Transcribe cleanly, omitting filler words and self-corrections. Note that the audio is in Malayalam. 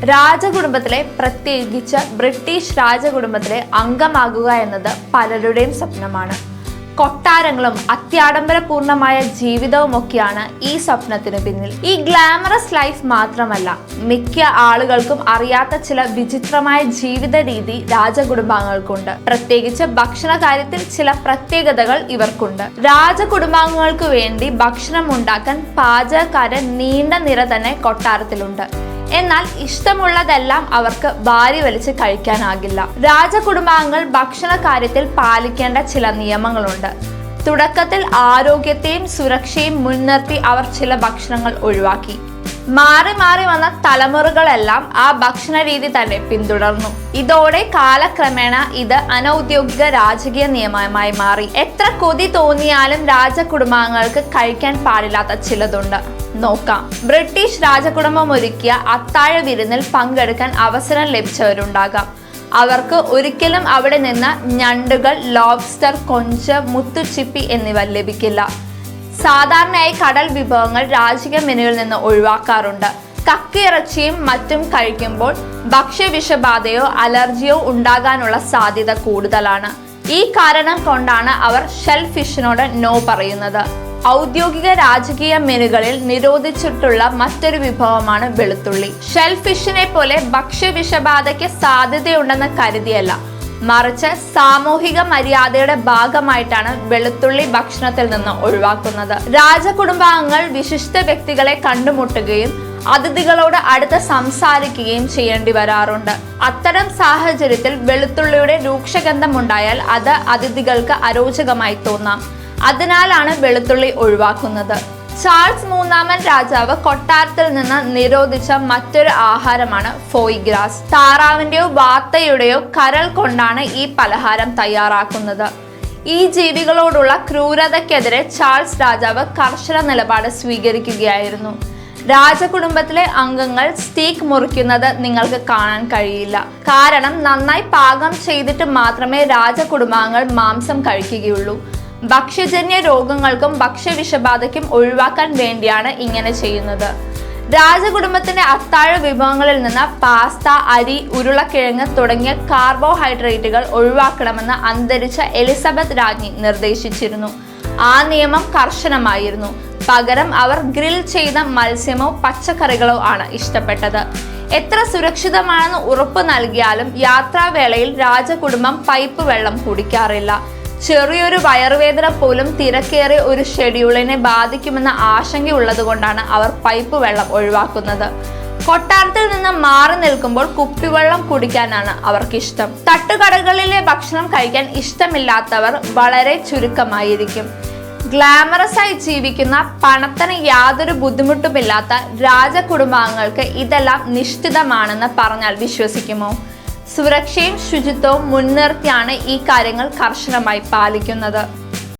രാജകുടുംബത്തിലെ, പ്രത്യേകിച്ച് ബ്രിട്ടീഷ് രാജകുടുംബത്തിലെ അംഗമാകുക എന്നത് പലരുടെയും സ്വപ്നമാണ്. കൊട്ടാരങ്ങളും അത്യാഡംബരപൂർണമായ ജീവിതവുമൊക്കെയാണ് ഈ സ്വപ്നത്തിന് പിന്നിൽ. ഈ ഗ്ലാമറസ് ലൈഫ് മാത്രമല്ല, മിക്ക ആളുകൾക്കും അറിയാത്ത ചില വിചിത്രമായ ജീവിത രീതി രാജകുടുംബാംഗങ്ങൾക്കുണ്ട്. പ്രത്യേകിച്ച് ഭക്ഷണ കാര്യത്തിൽ ചില പ്രത്യേകതകൾ ഇവർക്കുണ്ട്. രാജകുടുംബാംഗങ്ങൾക്ക് വേണ്ടി ഭക്ഷണം ഉണ്ടാക്കാൻ പാചകക്കാരെ നീണ്ട നിര തന്നെ കൊട്ടാരത്തിലുണ്ട്. എന്നാൽ ഇഷ്ടമുള്ളതെല്ലാം അവർക്ക് വാരി വലിച്ച് കഴിക്കാനാകില്ല. രാജകുടുംബാംഗങ്ങൾ ഭക്ഷണ കാര്യത്തിൽ പാലിക്കേണ്ട ചില നിയമങ്ങളുണ്ട്. തുടക്കത്തിൽ ആരോഗ്യത്തെയും സുരക്ഷയും മുൻനിർത്തി അവർ ചില ഭക്ഷണങ്ങൾ ഒഴിവാക്കി. മാറി മാറി വന്ന തലമുറകളെല്ലാം ആ ഭക്ഷണ രീതി തന്നെ പിന്തുടർന്നു. ഇതോടെ കാലക്രമേണ ഇത് അനൗദ്യോഗിക രാജകീയ നിയമമായി മാറി. എത്ര കൊതി തോന്നിയാലും രാജകുടുംബാംഗങ്ങൾക്ക് കഴിക്കാൻ പാടില്ലാത്ത ചിലതുണ്ട്. നോക്കാം. ബ്രിട്ടീഷ് രാജകുടുംബം ഒരുക്കിയ അത്താഴ വിരുന്നിൽ പങ്കെടുക്കാൻ അവസരം ലഭിച്ചവരുണ്ടാകാം. അവർക്ക് ഒരിക്കലും അവിടെ നിന്ന് ഞണ്ടുകൾ, ലോബ്സ്റ്റർ, കൊഞ്ച്, മുത്തുച്ചിപ്പി എന്നിവ ലഭിക്കില്ല. സാധാരണയായി കടൽ വിഭവങ്ങൾ രാജകീയ മെനുവിൽ നിന്ന് ഒഴിവാക്കാറുണ്ട്. കക്കയിറച്ചിയും മറ്റും കഴിക്കുമ്പോൾ ഭക്ഷ്യവിഷബാധയോ അലർജിയോ ഉണ്ടാകാനുള്ള സാധ്യത കൂടുതലാണ്. ഈ കാരണം കൊണ്ടാണ് അവർ ഷെൽ ഫിഷിനോട് നോ പറയുന്നത്. ഔദ്യോഗിക രാജകീയ മെനുകളിൽ നിരോധിച്ചിട്ടുള്ള മറ്റൊരു വിഭവമാണ് വെളുത്തുള്ളി. ഷെൽ ഫിഷിനെ പോലെ ഭക്ഷ്യവിഷബാധയ്ക്ക് സാധ്യതയുണ്ടെന്ന് കരുതിയല്ല, മറിച്ച് സാമൂഹിക മര്യാദയുടെ ഭാഗമായിട്ടാണ് വെളുത്തുള്ളി ഭക്ഷണത്തിൽ നിന്ന് ഒഴിവാക്കുന്നത്. രാജകുടുംബാംഗങ്ങൾ വിശിഷ്ട വ്യക്തികളെ കണ്ടുമുട്ടുകയും അതിഥികളോട് അടുത്ത് സംസാരിക്കുകയും ചെയ്യേണ്ടി വരാറുണ്ട്. അത്തരം സാഹചര്യത്തിൽ വെളുത്തുള്ളിയുടെ രൂക്ഷഗന്ധമുണ്ടായാൽ അത് അതിഥികൾക്ക് അരോചകമായി തോന്നാം. അതിനാലാണ് വെളുത്തുള്ളി ഒഴിവാക്കുന്നത്. ചാൾസ് മൂന്നാമൻ രാജാവ് കൊട്ടാരത്തിൽ നിന്ന് നിരോധിച്ച മറ്റൊരു ആഹാരമാണ് ഫോയിഗ്രാസ്. താറാവിന്റെയോ വാത്തയുടെയോ കരൾ കൊണ്ടാണ് ഈ പലഹാരം തയ്യാറാക്കുന്നത്. ഈ ജീവികളോടുള്ള ക്രൂരതയ്ക്കെതിരെ ചാൾസ് രാജാവ് കർശന നിലപാട് സ്വീകരിക്കുകയായിരുന്നു. രാജകുടുംബത്തിലെ അംഗങ്ങൾ സ്റ്റീക്ക് മുറിക്കുന്നത് നിങ്ങൾക്ക് കാണാൻ കഴിയില്ല. കാരണം നന്നായി പാകം ചെയ്തിട്ട് മാത്രമേ രാജകുടുംബാംഗങ്ങൾ മാംസം കഴിക്കുകയുള്ളൂ. ഭക്ഷ്യജന്യ രോഗങ്ങൾക്കും ഭക്ഷ്യവിഷബാധയ്ക്കും ഒഴിവാക്കാൻ വേണ്ടിയാണ് ഇങ്ങനെ ചെയ്യുന്നത്. രാജകുടുംബത്തിന്റെ അത്താഴ വിഭവങ്ങളിൽ നിന്ന് പാസ്ത, അരി, ഉരുളക്കിഴങ്ങ് തുടങ്ങിയ കാർബോഹൈഡ്രേറ്റുകൾ ഒഴിവാക്കണമെന്ന് അന്തരിച്ച എലിസബത്ത് രാജ്ഞി നിർദ്ദേശിച്ചിരുന്നു. ആ നിയമം കർശനമായിരുന്നു. പകരം അവർ ഗ്രിൽ ചെയ്ത മത്സ്യമോ പച്ചക്കറികളോ ആണ് ഇഷ്ടപ്പെട്ടത്. എത്ര സുരക്ഷിതമാണെന്ന് ഉറപ്പ് നൽകിയാലും യാത്രാവേളയിൽ രാജകുടുംബം പൈപ്പ് വെള്ളം കുടിക്കാറില്ല. ചെറിയൊരു വയറുവേദന പോലും തിരക്കേറിയ ഒരു ഷെഡ്യൂളിനെ ബാധിക്കുമെന്ന ആശങ്കയുള്ളത് കൊണ്ടാണ് അവർ പൈപ്പ് വെള്ളം ഒഴിവാക്കുന്നത്. കൊട്ടാരത്തിൽ നിന്ന് മാറി നിൽക്കുമ്പോൾ കുപ്പിവെള്ളം കുടിക്കാനാണ് അവർക്കിഷ്ടം. തട്ടുകടകളിലെ ഭക്ഷണം കഴിക്കാൻ ഇഷ്ടമില്ലാത്തവർ വളരെ ചുരുക്കമായിരിക്കും. ഗ്ലാമറസ് ആയി ജീവിക്കുന്ന, പണത്തിന് യാതൊരു ബുദ്ധിമുട്ടുമില്ലാത്ത രാജകുടുംബാംഗങ്ങൾക്ക് ഇതെല്ലാം നിശ്ചിതമാണെന്ന് പറഞ്ഞാൽ വിശ്വസിക്കുമോ? സുരക്ഷയും ശുചിത്വവും മുൻനിർത്തിയാണ് ഈ കാര്യങ്ങൾ കർശനമായി പാലിക്കുന്നത്.